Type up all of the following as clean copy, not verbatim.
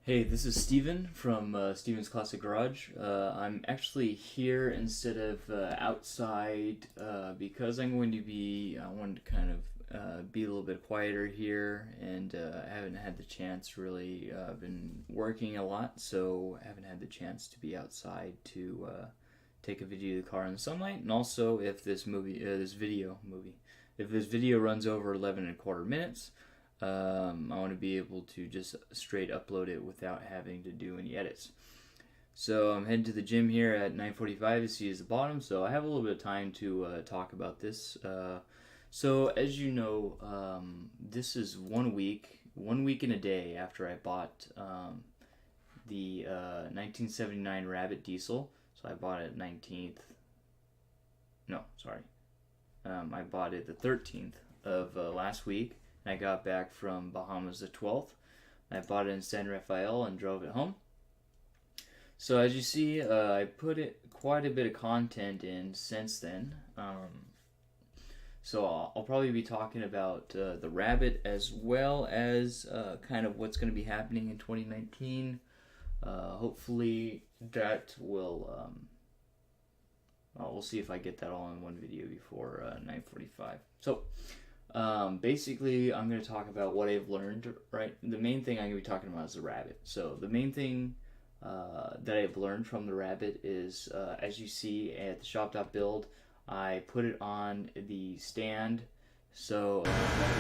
Hey, this is Steven from Steven's Classic Garage. I'm actually here instead of outside because I wanted to kind of be a little bit quieter here, and I haven't had the chance really. I've been working a lot, so I haven't had the chance to be outside to take a video of the car in the sunlight. And also, if if this video runs over 11 and a quarter minutes, I want to be able to just straight upload it without having to do any edits. So I'm heading to the gym here at 9:45 as you see the bottom, so I have a little bit of time to talk about this. So as you know, this is 1 week and a day after I bought the 1979 Rabbit Diesel. So I bought it 19th. No, sorry. I bought it the 13th of last week. I got back from Bahamas the 12th. I bought it in San Rafael and drove it home. So as you see, I put quite a bit of content in since then. So I'll probably be talking about the Rabbit as well as kind of what's going to be happening in 2019. Hopefully that will... we'll see if I get that all in one video before 9:45. So... basically, I'm going to talk about what I've learned, right? The main thing I'm going to be talking about is the Rabbit. So the main thing that I've learned from the Rabbit is, as you see at the shop.build, I put it on the stand. So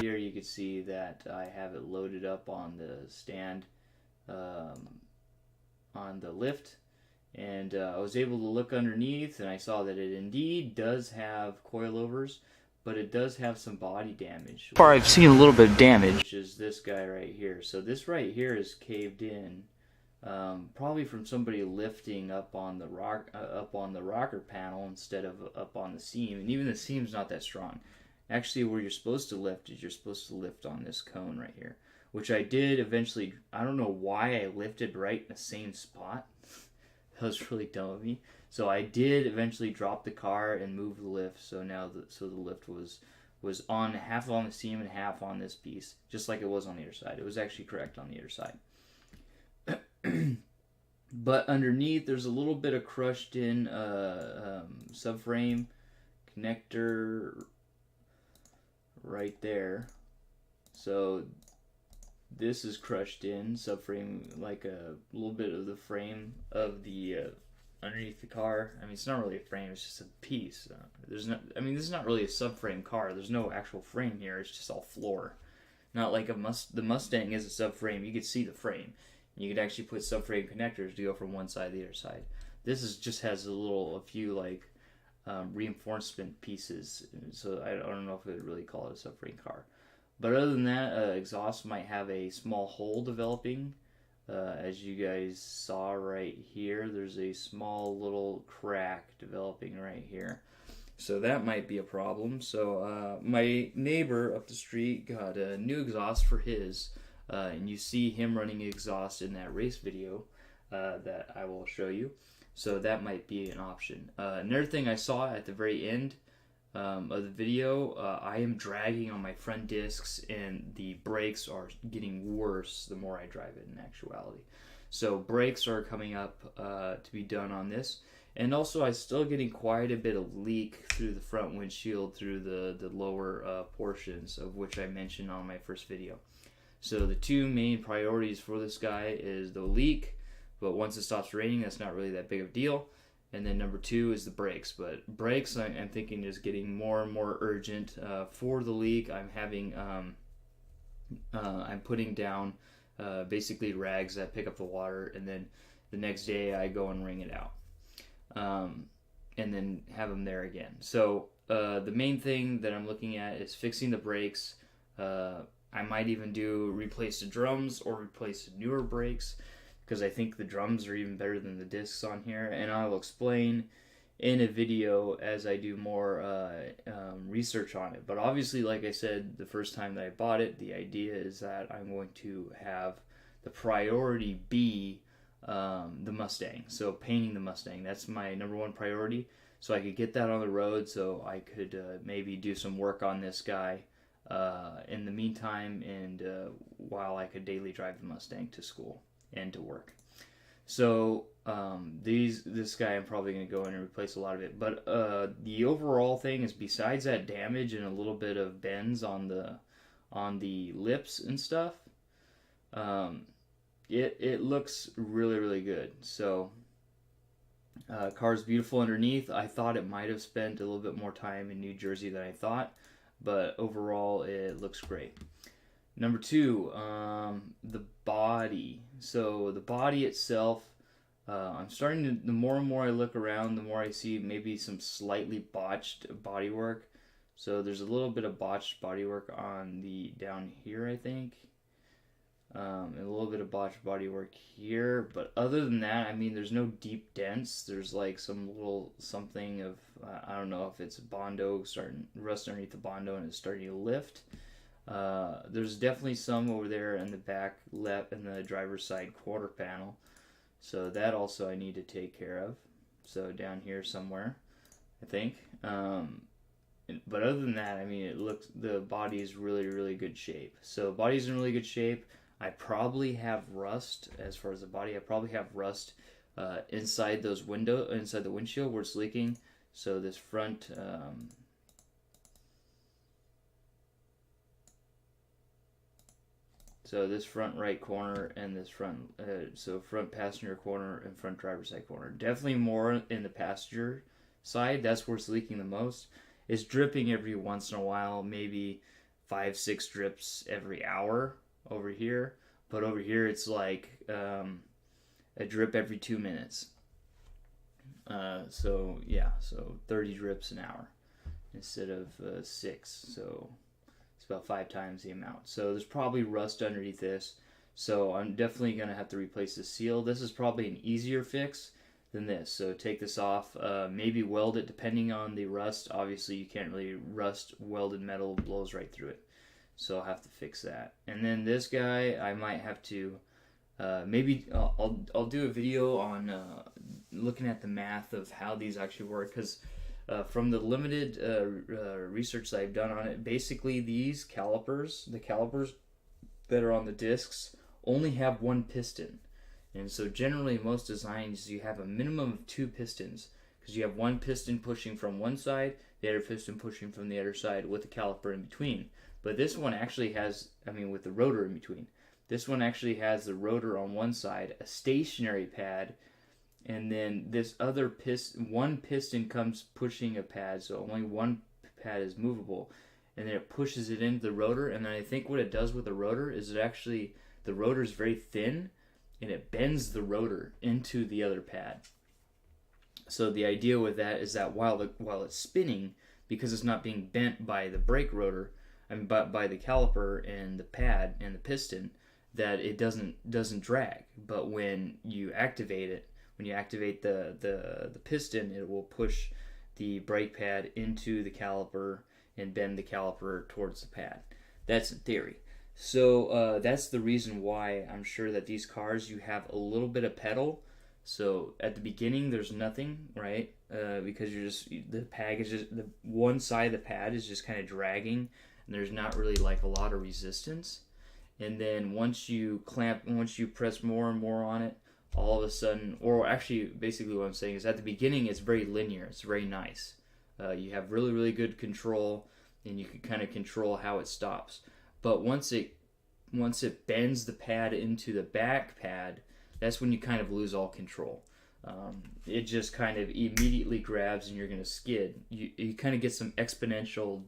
here you can see that I have it loaded up on the stand on the lift. And I was able to look underneath, and I saw that it indeed does have coilovers, but it does have some body damage. Far I've seen a little bit of damage, which is this guy right here. So this right here is caved in, probably from somebody lifting up on the rocker panel instead of up on the seam. And even the seam's not that strong. Actually, where you're supposed to lift is you're supposed to lift on this cone right here, which I did eventually. I don't know why I lifted right in the same spot. That was really dumb of me. So I did eventually drop the car and move the lift. So now the lift was on half on the seam and half on this piece, just like it was on the other side. It was actually correct on the other side. But underneath, there's a little bit of crushed in subframe connector right there. So this is crushed in subframe, like a little bit of the frame of the underneath the car. I mean, it's not really a frame; it's just a piece. This is not really a subframe car. There's no actual frame here. It's just all floor. Not like the Mustang is a subframe. You could see the frame. You could actually put subframe connectors to go from one side to the other side. This just has a few like reinforcement pieces. So I don't know if I would really call it a subframe car. But other than that, exhaust might have a small hole developing. As you guys saw right here, there's a small little crack developing right here. So that might be a problem. So my neighbor up the street got a new exhaust for his. And you see him running exhaust in that race video that I will show you. So that might be an option. Another thing I saw at the very end of the video, I am dragging on my front discs, and the brakes are getting worse the more I drive it in actuality. So brakes are coming up to be done on this. And also I'm still getting quite a bit of leak through the front windshield through the lower portions, of which I mentioned on my first video. So the two main priorities for this guy is the leak, but once it stops raining, that's not really that big of a deal. And then number two is the brakes. But brakes, I'm thinking, is getting more and more urgent. For the leak, I'm putting down basically rags that pick up the water, and then the next day I go and wring it out, and then have them there again. So the main thing that I'm looking at is fixing the brakes. I might even replace the drums or replace the newer brakes, because I think the drums are even better than the discs on here, and I'll explain in a video as I do more research on it. But obviously, like I said, the first time that I bought it, the idea is that I'm going to have the priority be the Mustang. So painting the Mustang, that's my number one priority. So I could get that on the road, so I could maybe do some work on this guy in the meantime, and while I could daily drive the Mustang to school and to work. So this guy, I'm probably going to go in and replace a lot of it. But the overall thing is, besides that damage and a little bit of bends on the lips and stuff, it looks really, really good. So car's beautiful underneath. I thought it might have spent a little bit more time in New Jersey than I thought, but overall it looks great. Number two, the body. So the body itself, I'm starting to, the more and more I look around, the more I see maybe some slightly botched bodywork. So there's a little bit of botched bodywork on the down here, I think. And a little bit of botched bodywork here, but other than that, I mean, there's no deep dents. There's like some little something of I don't know if it's Bondo starting rust underneath the Bondo and it's starting to lift. There's definitely some over there in the back left in the driver's side quarter panel, so that also I need to take care of. So down here somewhere, I think. But other than that, I mean, the body is really, really good shape. So body's in really good shape. I probably have rust as far as the body. I probably have rust inside the windshield where it's leaking. So this front, this front right corner and this front, front passenger corner and front driver's side corner. Definitely more in the passenger side. That's where it's leaking the most. It's dripping every once in a while, maybe 5-6 drips every hour over here, but over here it's like a drip every 2 minutes. So 30 drips an hour instead of 6. So it's about 5 times the amount. So there's probably rust underneath this. So I'm definitely gonna have to replace the seal. This is probably an easier fix than this. So take this off, maybe weld it depending on the rust. Obviously you can't really rust welded metal, blows right through it. So I'll have to fix that. And then this guy, I might have to, maybe I'll do a video on looking at the math of how these actually work. Because from the limited research that I've done on it, basically these calipers, the calipers that are on the discs, only have one piston. And so generally most designs, you have a minimum of 2 pistons. Because you have one piston pushing from one side, the other piston pushing from the other side with the caliper in between. But this one actually has, with the rotor in between. This one actually has the rotor on one side, a stationary pad, and then this other one piston comes pushing a pad, so only one pad is movable, and then it pushes it into the rotor. And then I think what it does with the rotor is the rotor is very thin, and it bends the rotor into the other pad. So the idea with that is that while it's spinning, because it's not being bent by the brake rotor, but by the caliper and the pad and the piston, that it doesn't drag. But when you activate it, the piston, it will push the brake pad into the caliper and bend the caliper towards the pad. That's in theory. So that's the reason why I'm sure that these cars, you have a little bit of pedal. So at the beginning there's nothing, right? Because the one side of the pad is just kind of dragging, and there's not really like a lot of resistance. And then once you press more and more on it, all of a sudden, or actually basically what I'm saying is at the beginning it's very linear, it's very nice. You have really, really good control, and you can kind of control how it stops. But once it bends the pad into the back pad, that's when you kind of lose all control. It just kind of immediately grabs and you're going to skid. You kind of get some exponential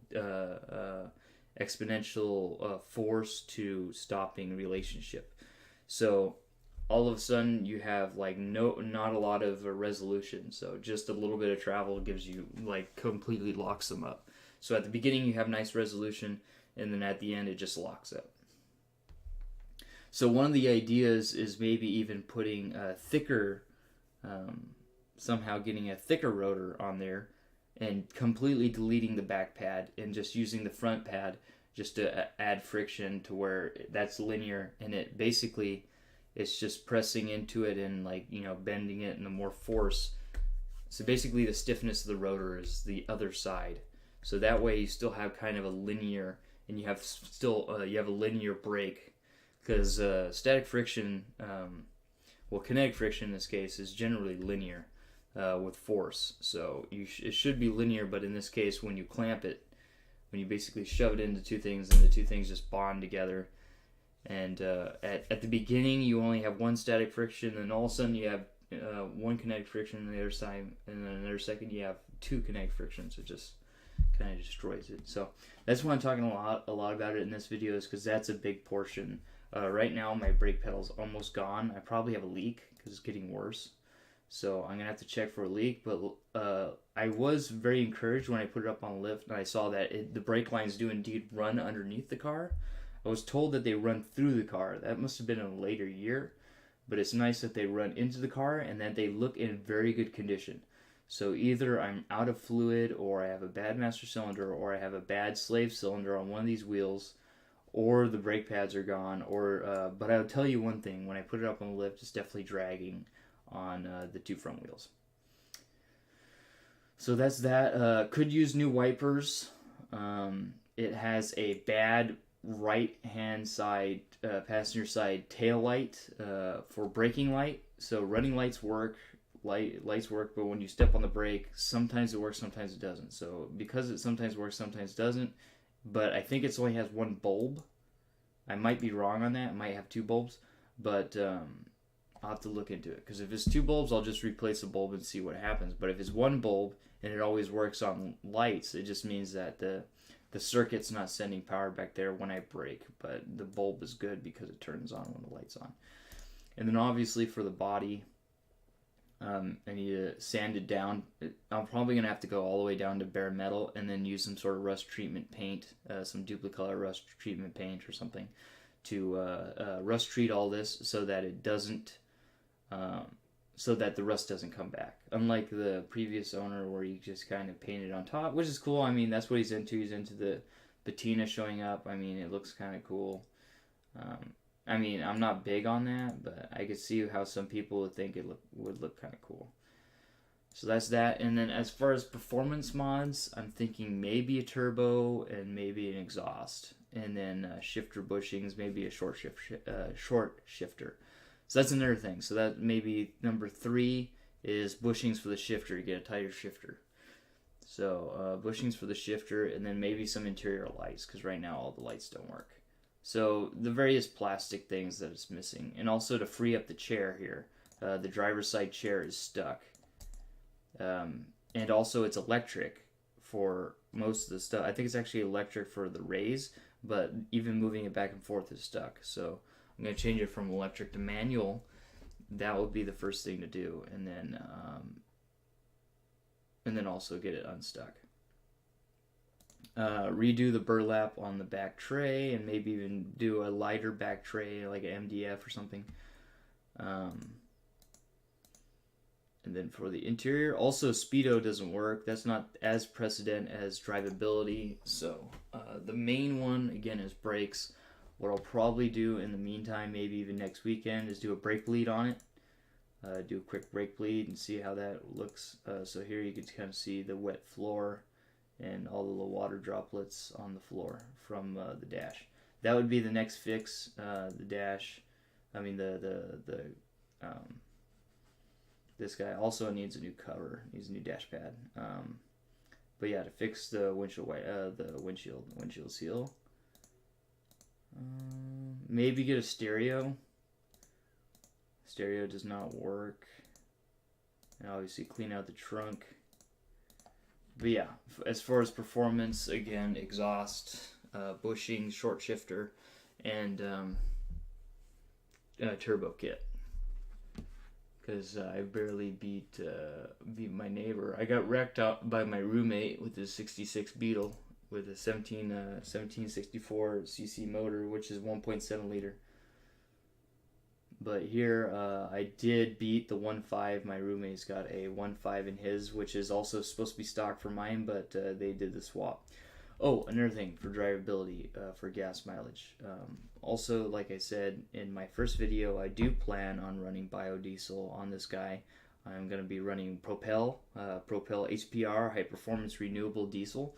force to stopping relationship. So all of a sudden you have like not a lot of resolution. So just a little bit of travel gives you like completely locks them up. So at the beginning you have nice resolution, and then at the end it just locks up. So one of the ideas is maybe even putting a thicker, somehow getting a thicker rotor on there and completely deleting the back pad and just using the front pad just to add friction to where that's linear, and it basically it's just pressing into it and bending it, and the more force. So basically the stiffness of the rotor is the other side. So that way you still have kind of a linear, and you have a linear brake. Because static friction, Well, kinetic friction in this case is generally linear with force. So it should be linear, but in this case, when you clamp it, when you basically shove it into two things and the two things just bond together, and at the beginning you only have one static friction, and all of a sudden you have one kinetic friction on the other side, and then another second you have two kinetic frictions. It just kind of destroys it. So that's why I'm talking a lot about it in this video, is because that's a big portion. Right now my brake pedal's almost gone. I probably have a leak because it's getting worse. So I'm going to have to check for a leak, but I was very encouraged when I put it up on the lift and I saw that the brake lines do indeed run underneath the car. I was told that they run through the car. That must have been in a later year, but it's nice that they run into the car and that they look in very good condition. So either I'm out of fluid, or I have a bad master cylinder, or I have a bad slave cylinder on one of these wheels, or the brake pads are gone, or but I'll tell you one thing, when I put it up on the lift, it's definitely dragging on the two front wheels. So that's that. Could use new wipers. It has a bad right hand side passenger side tail light for braking light. So running lights work, lights work, but when you step on the brake, sometimes it works, sometimes it doesn't. So because it sometimes works, sometimes it doesn't, but I think it only has one bulb. I might be wrong on that. It might have two bulbs, but I'll have to look into it, because if it's two bulbs, I'll just replace the bulb and see what happens. But if it's one bulb and it always works on lights, it just means that the circuit's not sending power back there when I brake, but the bulb is good because it turns on when the light's on. And then obviously for the body, I need to sand it down. I'm probably going to have to go all the way down to bare metal and then use some sort of rust treatment paint, some Duplicolor rust treatment paint or something, to rust treat all this so that it doesn't, so that the rust doesn't come back. Unlike the previous owner where he just kind of painted on top, which is cool. I mean, that's what he's into. He's into the patina showing up. I mean, it looks kind of cool. I mean, I'm not big on that, but I could see how some people would think it would look kind of cool. So that's that. And then as far as performance mods, I'm thinking maybe a turbo and maybe an exhaust, and then shifter bushings, maybe a short shifter. So that's another thing. So that maybe number 3 is bushings for the shifter to get a tighter shifter. So bushings for the shifter, and then maybe some interior lights, because right now all the lights don't work. So the various plastic things that it's missing, and also to free up the chair here. The driver's side chair is stuck. And also it's electric for most of the stuff. I think it's actually electric for the raise, but even moving it back and forth is stuck. So I'm going to change it from electric to manual. That would be the first thing to do, and then also get it unstuck. Redo the burlap on the back tray, and maybe even do a lighter back tray like an MDF or something. And then for the interior, also Speedo doesn't work. That's not as precedent as drivability. So the main one, again, is brakes. What I'll probably do in the meantime, maybe even next weekend, is do a brake bleed on it. Do a quick brake bleed and see how that looks. So here you can kind of see the wet floor and all the little water droplets on the floor from the dash. That would be the next fix. The dash, I mean this guy also needs a new cover, needs a new dash pad. But yeah, to fix the windshield seal, maybe get a stereo. Stereo does not work. And obviously clean out the trunk. But yeah, as far as performance, again, exhaust, bushing, short shifter, and turbo kit. Because I barely beat my neighbor. I got wrecked out by my roommate with his 66 Beetle with a 1764 cc motor, which is 1.7 liter. But here I did beat the 1.5. My roommate's got a 1.5 in his, which is also supposed to be stock for mine, but they did the swap. Oh, another thing for drivability, for gas mileage. Also, like I said in my first video, I do plan on running biodiesel on this guy. I'm going to be running Propel HPR, High Performance Renewable Diesel.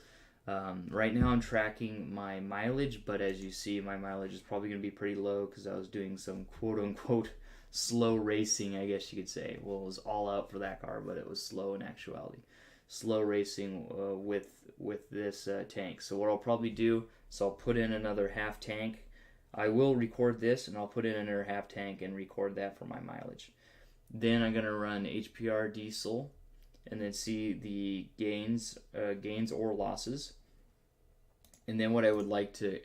Right now I'm tracking my mileage, but as you see, my mileage is probably going to be pretty low because I was doing some quote-unquote slow racing, I guess you could say. Well, it was all out for that car, but it was slow in actuality. Slow racing with this tank. So what I'll probably do is I'll put in another half tank. I will record this, and I'll put in another half tank and record that for my mileage. Then I'm gonna run HPR diesel, and then see the gains or losses. And then what I would like to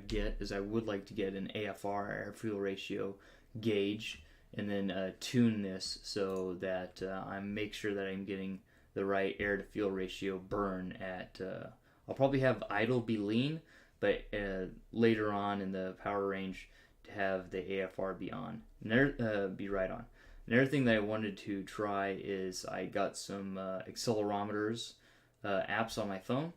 get is I would like to get an AFR, air fuel ratio gauge, and then tune this so that I make sure that I'm getting the right air to fuel ratio burn at. I'll probably have idle be lean, but later on in the power range to have the AFR be on, be right on. Another thing that I wanted to try is I got some accelerometers apps on my phone,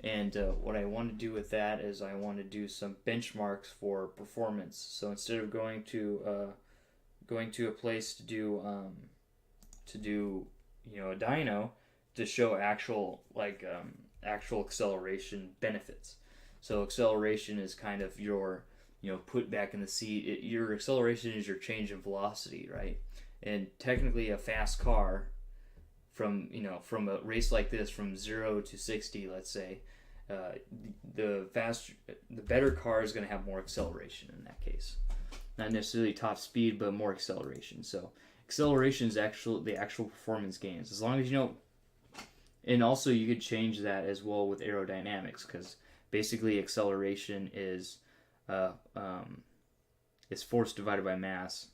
and what I want to do with that is I want to do some benchmarks for performance. So instead of going to a place to do a dyno to show actual actual acceleration benefits. So acceleration is kind of your put back in the seat. Your acceleration is your change in velocity, right? And technically, a fast car from a race like this, from 0 to 60, let's say, the better car is going to have more acceleration in that case. Not necessarily top speed, but more acceleration. So acceleration is the actual performance gains. As long as you know, and also you could change that as well with aerodynamics, because basically acceleration is force divided by mass.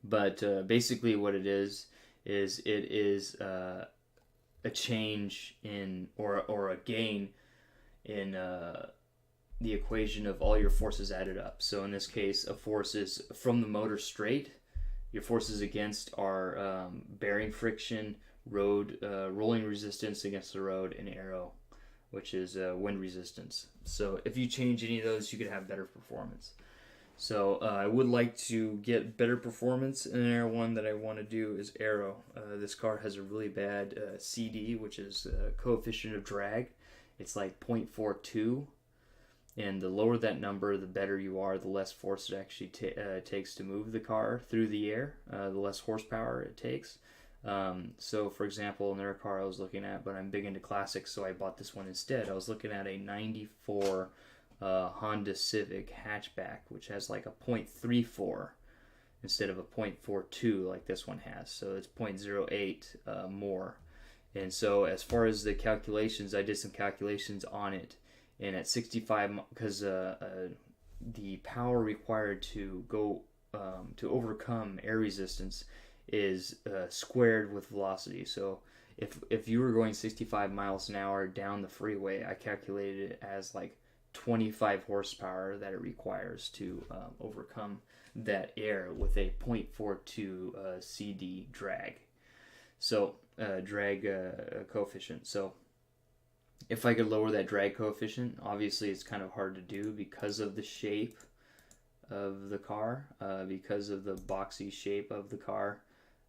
But basically what it is a change in or a gain in the equation of all your forces added up. So in this case, a force is from the motor straight. Your forces against are bearing friction, road rolling resistance against the road, and aero, which is wind resistance. So if you change any of those, you could have better performance. So I would like to get better performance, and another one that I want to do is aero. This car has a really bad CD, which is coefficient of drag. It's like 0.42, and the lower that number, the better you are, the less force it actually takes to move the car through the air, the less horsepower it takes. So for example, another car I was looking at, but I'm big into classics, so I bought this one instead. I was looking at a 94 Honda Civic hatchback, which has like a 0.34 instead of a 0.42 like this one has. So it's 0.08 more. And so as far as the calculations, I did some calculations on it. And at 65, because the power required to go to overcome air resistance is squared with velocity. So if you were going 65 miles an hour down the freeway, I calculated it as like 25 horsepower that it requires to overcome that air with a 0.42 CD drag. So drag coefficient. So if I could lower that drag coefficient, obviously it's kind of hard to do because of the shape of the car, because of the boxy shape of the car.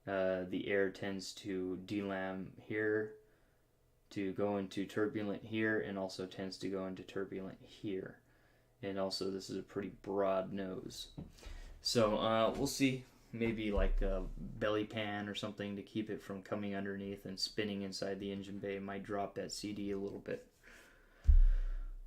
The air tends to delam here, to go into turbulent here, and also tends to go into turbulent here. And also this is a pretty broad nose. So we'll see, maybe like a belly pan or something to keep it from coming underneath and spinning inside the engine bay might drop that CD a little bit.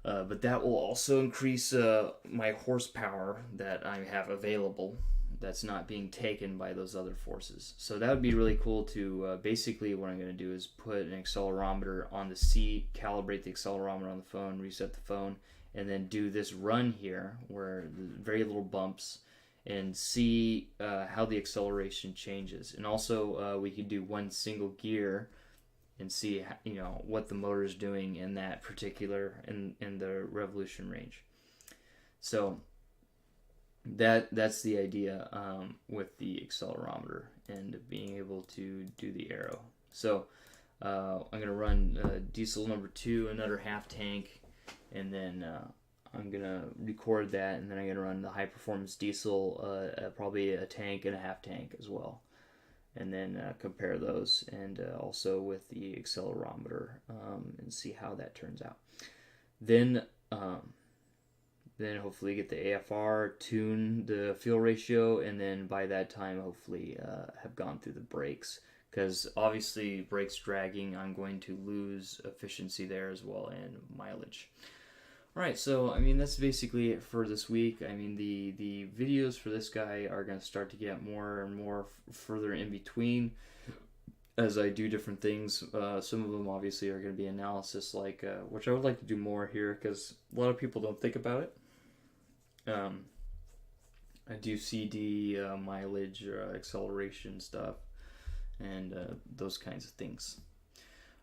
But that will also increase my horsepower that I have available that's not being taken by those other forces. So that would be really cool to basically what I'm going to do is put an accelerometer on the seat, calibrate the accelerometer on the phone, reset the phone, and then do this run here where very little bumps and see how the acceleration changes. And also we could do one single gear and see what the motor is doing in that particular in the revolution range. So that's the idea with the accelerometer and being able to do the aero. So I'm going to run diesel number 2, another half tank, and then I'm going to record that, and then I'm going to run the high performance diesel, probably a tank and a half tank as well, and then compare those, and also with the accelerometer, and see how that turns out. Then then hopefully get the AFR, tune the fuel ratio, and then by that time hopefully have gone through the brakes. Because obviously brakes dragging, I'm going to lose efficiency there as well and mileage. Alright, so I mean that's basically it for this week. I mean the videos for this guy are going to start to get more and more further in between as I do different things. Some of them obviously are going to be analysis, like which I would like to do more here because a lot of people don't think about it. I do CD, mileage, acceleration stuff, and those kinds of things.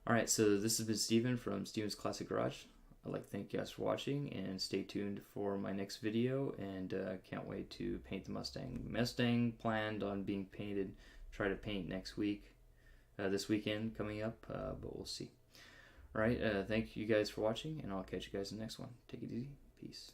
Alright, so this has been Steven from Steven's Classic Garage. I'd like to thank you guys for watching, and stay tuned for my next video, and can't wait to paint the Mustang. Mustang planned on being painted, try to paint next week, this weekend coming up, but we'll see. Alright, thank you guys for watching, and I'll catch you guys in the next one. Take it easy. Peace.